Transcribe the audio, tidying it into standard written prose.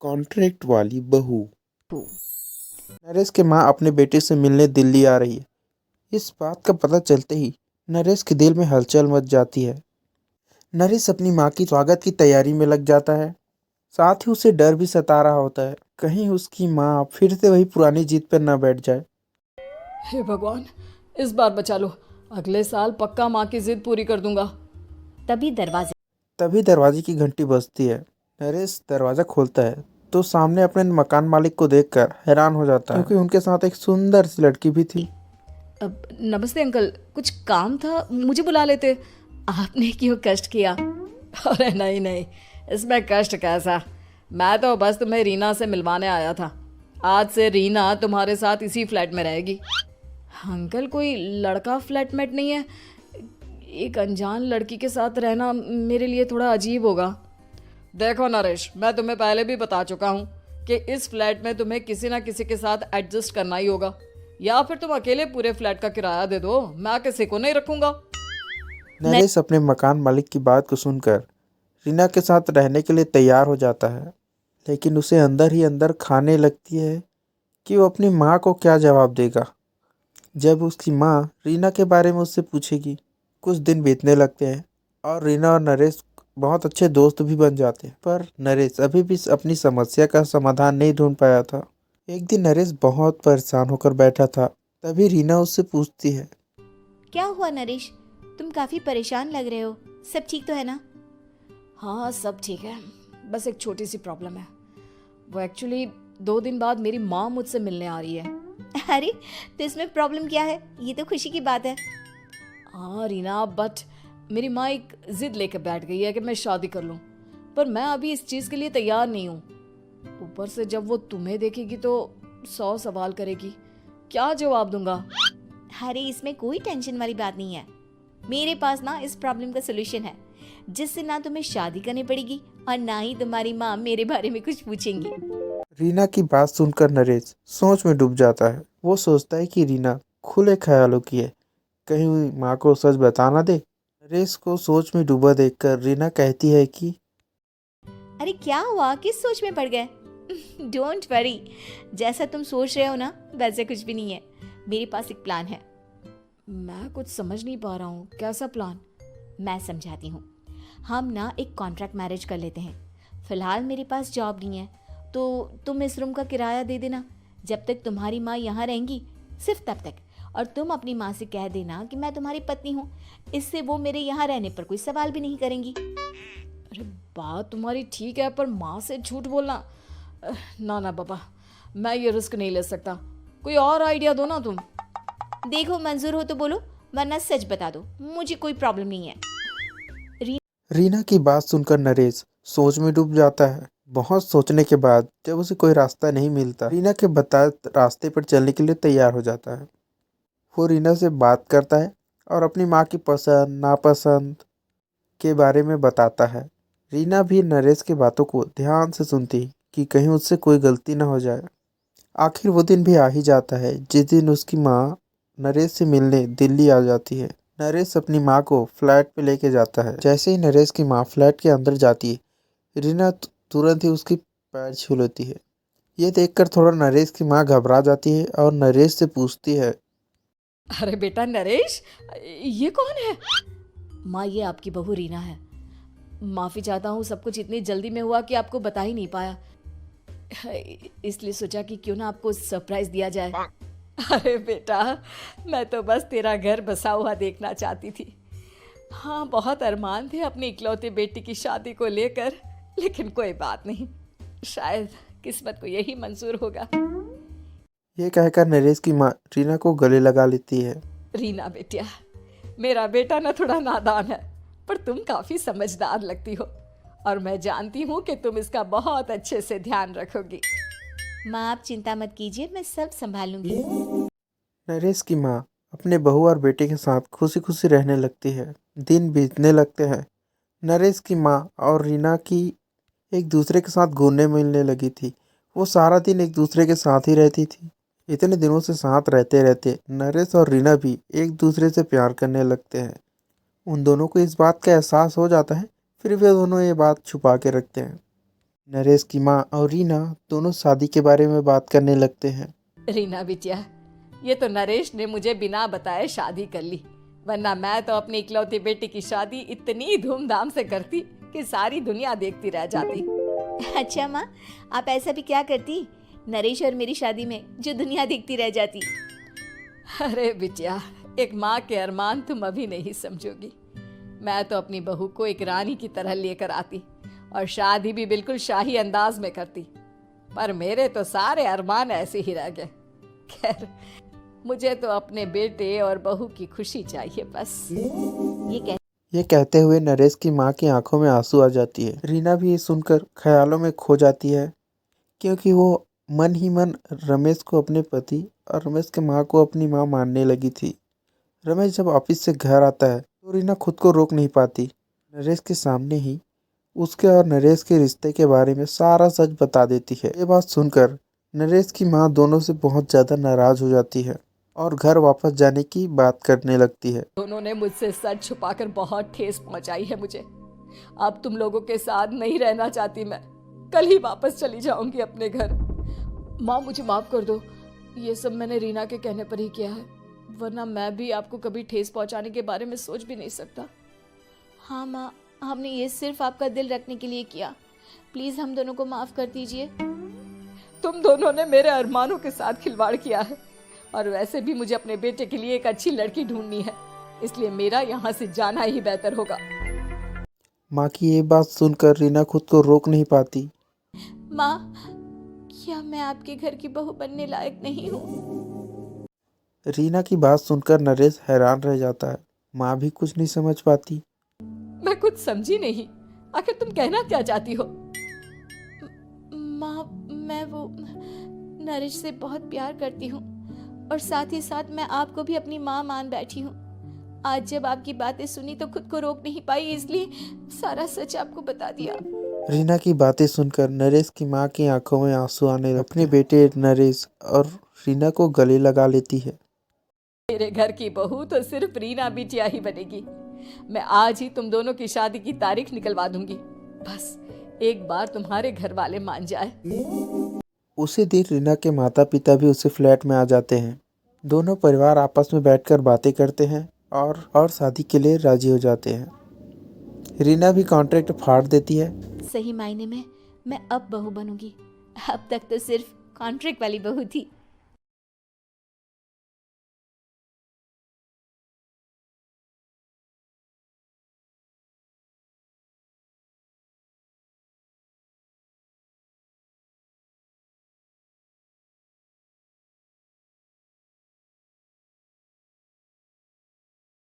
Contract वाली बहू। नरेश की माँ अपने बेटे से मिलने दिल्ली आ रही है। इस बात का पता चलते ही नरेश के दिल में हलचल मच जाती है। नरेश अपनी माँ की स्वागत की तैयारी में लग जाता है। साथ ही उसे डर भी सता रहा होता है, कहीं उसकी माँ फिर से वही पुरानी जिद पर न बैठ जाए। हे भगवान, इस बार बचा लो। अगले साल पक्का माँ की जिद पूरी कर दूंगा। तभी दरवाजे तभी दरवाजे की घंटी बजती है। नरेश दरवाजा खोलता है तो सामने अपने मकान मालिक को देखकर हैरान हो जाता है, क्योंकि उनके साथ एक सुंदर सी लड़की भी थी। अब नमस्ते अंकल, कुछ काम था, मुझे बुला लेते। आपने क्यों कष्ट किया? अरे नहीं नहीं, इसमें कष्ट कैसा। मैं तो बस तुम्हें रीना से मिलवाने आया था। आज से रीना तुम्हारे साथ इसी फ्लैट में रहेगी। अंकल, कोई लड़का फ्लैटमेट नहीं है? एक अनजान लड़की के साथ रहना मेरे लिए थोड़ा अजीब होगा। देखो नरेश, मैं तुम्हें पहले भी बता चुका हूँ कि इस फ्लैट में तुम्हें किसी ना किसी के साथ एडजस्ट करना ही होगा, या फिर तुम अकेले पूरे फ्लैट का किराया दे दो, मैं किसी को नहीं रखूंगा। नरेश अपने मकान मालिक की बात को सुनकर रीना के साथ रहने के लिए तैयार हो जाता है, लेकिन उसे अंदर ही अंदर खाने लगती है कि वो अपनी माँ को क्या जवाब देगा जब उसकी माँ रीना के बारे में उससे पूछेगी। कुछ दिन बीतने लगते हैं और रीना और नरेश बहुत अच्छे दोस्त भी बन जाते हैं, पर नरेश अभी भी अपनी समस्या का समाधान नहीं ढूंढ पाया था। एक दिन नरेश बहुत परेशान होकर बैठा था, तभी रीना उससे पूछती है। क्या हुआ नरेश? तुम काफी परेशान लग रहे हो। सब ठीक तो है ना? हाँ, सब ठीक है। बस एक छोटी सी प्रॉब्लम है। वो एक्चुअली 2 दिन बाद मेरी माँ मुझसे मिलने आ रही है। अरे, तो इसमें प्रॉब्लम क्या है? ये तो खुशी की बात है। हाँ रीना, बट मेरी माँ एक जिद लेकर बैठ गई है कि मैं शादी कर लूँ, पर मैं अभी इस चीज़ के लिए तैयार नहीं हूँ। ऊपर से जब वो तुम्हें देखेगी तो 100 सवाल करेगी। क्या जवाब दूंगा? अरे, इसमें कोई टेंशन वाली बात नहीं है। मेरे पास ना इस प्रॉब्लम का सोल्यूशन है, जिससे ना तुम्हें शादी करनी पड़ेगी और ना ही तुम्हारी माँ मेरे बारे में कुछ पूछेंगी। रीना की बात सुनकर नरेश सोच में डूब जाता है। वो सोचता है कि रीना खुले ख्यालों की है, कहीं माँ को सच बता ना दे। नरेश को सोच में डूबा देखकर रीना कहती है कि अरे क्या हुआ? किस सोच में पड़ गए? डोंट वरी, जैसा तुम सोच रहे हो ना वैसे कुछ भी नहीं है। मेरे पास एक प्लान है। मैं कुछ समझ नहीं पा रहा हूँ। कैसा प्लान? मैं समझाती हूँ। हम ना एक कॉन्ट्रैक्ट मैरिज कर लेते हैं। फिलहाल मेरे पास जॉब नहीं है, तो तुम इस रूम का किराया दे देना जब तक तुम्हारी माँ यहाँ रहेंगी, सिर्फ तब तक। और तुम अपनी माँ से कह देना कि मैं तुम्हारी पत्नी हूँ। इससे वो मेरे यहाँ रहने पर कोई सवाल भी नहीं करेंगी। अरे बात तुम्हारी ठीक है, पर माँ से झूठ बोलना, ना ना बाबा, मैं ये रिस्क नहीं ले सकता। कोई और आइडिया दो ना तुम। देखो, मंजूर हो तो बोलो, वरना सच बता दो, मुझे कोई प्रॉब्लम नहीं है। रीना की बात सुनकर नरेश सोच में डूब जाता है। बहुत सोचने के बाद जब उसे कोई रास्ता नहीं मिलता, रीना के बताए रास्ते पर चलने के लिए तैयार हो जाता है। वो रीना से बात करता है और अपनी माँ की पसंद नापसंद के बारे में बताता है। रीना भी नरेश की बातों को ध्यान से सुनती कि कहीं उससे कोई गलती न हो जाए। आखिर वो दिन भी आ ही जाता है जिस दिन उसकी माँ नरेश से मिलने दिल्ली आ जाती है। नरेश अपनी माँ को फ्लैट पे लेके जाता है। जैसे ही नरेश की माँ फ्लैट के अंदर जाती है, रीना तुरंत ही उसकी पैर छू लेती है। ये देखकर थोड़ा नरेश की माँ घबरा जाती है और नरेश से पूछती है। अरे बेटा नरेश, ये कौन है? माँ, ये आपकी बहू रीना है। माफ़ी चाहता हूँ, सब कुछ इतनी जल्दी में हुआ कि आपको बता ही नहीं पाया, इसलिए सोचा कि क्यों ना आपको सरप्राइज दिया जाए। अरे बेटा, मैं तो बस तेरा घर बसा हुआ देखना चाहती थी। हाँ, बहुत अरमान थे अपनी इकलौती बेटी की शादी को लेकर, लेकिन कोई बात नहीं, शायद किस्मत को यही मंजूर होगा। ये कहकर नरेश की माँ रीना को गले लगा लेती है। रीना बेटिया, मेरा बेटा ना थोड़ा नादान है, पर तुम काफ़ी समझदार लगती हो, और मैं जानती हूँ कि तुम इसका बहुत अच्छे से ध्यान रखोगी। माँ, आप चिंता मत कीजिए, मैं सब संभाल लूंगी। नरेश की माँ अपने बहू और बेटे के साथ खुशी खुशी रहने लगती है। दिन बीतने लगते हैं। नरेश की माँ और रीना की एक दूसरे के साथ घुलने मिलने लगी थी। वो सारा दिन एक दूसरे के साथ ही रहती थी। इतने दिनों से साथ रहते रहते नरेश और रीना भी एक दूसरे से प्यार करने लगते हैं। उन दोनों को इस बात का एहसास हो जाता है, फिर वे दोनों ये बात छुपा के रखते हैं। नरेश की माँ और रीना दोनों शादी के बारे में बात करने लगते हैं। रीना बिटिया, ये तो नरेश ने मुझे बिना बताए शादी कर ली, वरना मैं तो अपनी इकलौती बेटी की शादी इतनी धूमधाम से करती कि सारी दुनिया देखती रह जाती। अच्छा माँ, आप ऐसा भी क्या करती नरेश और मेरी शादी में जो दुनिया देखती रह जाती। अरे बिटिया, एक माँ के अरमान तुम अभी नहीं समझोगी। मैं तो अपनी बहू को एक रानी की तरह लेकर आती और शादी भी बिल्कुल शाही अंदाज में करती, पर मेरे तो सारे अरमान ऐसे ही रह गए। खैर, मुझे तो अपने बेटे और बहू की खुशी चाहिए बस। ये कहते हुए नरेश की माँ की आंखों में आंसू आ जाती है। रीना भी ये सुनकर ख्यालों में खो जाती है, क्योंकि वो मन ही मन रमेश को अपने पति और रमेश की माँ को अपनी माँ मानने लगी थी। रमेश जब ऑफिस से घर आता है तो रीना खुद को रोक नहीं पाती। नरेश के सामने ही उसके और नरेश के रिश्ते के बारे में सारा सच बता देती है। ये बात सुनकर नरेश की माँ दोनों से बहुत ज़्यादा नाराज हो जाती है और घर वापस जाने की बात करने लगती है। दोनों ने मुझसे सच छुपाकर बहुत ठेस पहुंचाई है मुझे। अब तुम लोगों के साथ नहीं रहना चाहती मैं, कल ही वापस चली जाऊंगी अपने घर। माँ, मुझे माफ कर दो, ये सब मैंने रीना के कहने पर ही किया है, वरना मैं भी आपको कभी ठेस पहुंचाने के बारे में सोच भी नहीं सकता। हाँ माँ, हमने ये सिर्फ आपका दिल रखने के लिए किया। प्लीज़ हम दोनों को माफ़ कर दीजिए। तुम दोनों ने मेरे अरमानों के साथ खिलवाड़ किया है, और वैसे भी मुझे अपने बेटे के लिए एक अच्छी लड़की ढूंढनी है, इसलिए मेरा यहाँ से जाना ही बेहतर होगा। माँ की ये बात सुनकर रीना खुद को रोक नहीं पाती। माँ, क्या मैं आपके घर की बहू बनने लायक नहीं हूँ? रीना की बात सुनकर नरेश हैरान रह जाता है। माँ भी कुछ नहीं समझ पाती। मैं कुछ समझी नहीं, आखिर तुम कहना क्या चाहती हो? माँ, मैं वो नरेश से बहुत प्यार करती हूँ और साथ ही साथ मैं आपको भी अपनी माँ मान बैठी हूँ। आज जब आपकी बातें सुनी तो खुद को रोक नहीं पाई, इसलिए सारा सच आपको बता दिया। रीना की बातें सुनकर नरेश की माँ की आंखों में आंसू आने लगते। अपने बेटे नरेश और रीना को गले लगा लेती है। मेरे घर की बहू तो सिर्फ रीना बिटिया ही बनेगी। मैं आज ही तुम दोनों की शादी की तारीख निकलवा दूंगी, बस एक बार तुम्हारे घर वाले मान जाए। उसी दिन रीना के माता पिता भी उसी फ्लैट में आ जाते हैं। दोनों परिवार आपस में बैठकर बातें करते हैं और शादी के लिए राजी हो जाते हैं। रीना भी कॉन्ट्रैक्ट फाड़ देती है। सही मायने में मैं अब बहू बनूंगी। अब तक तो सिर्फ कॉन्ट्रैक्ट वाली बहू थी।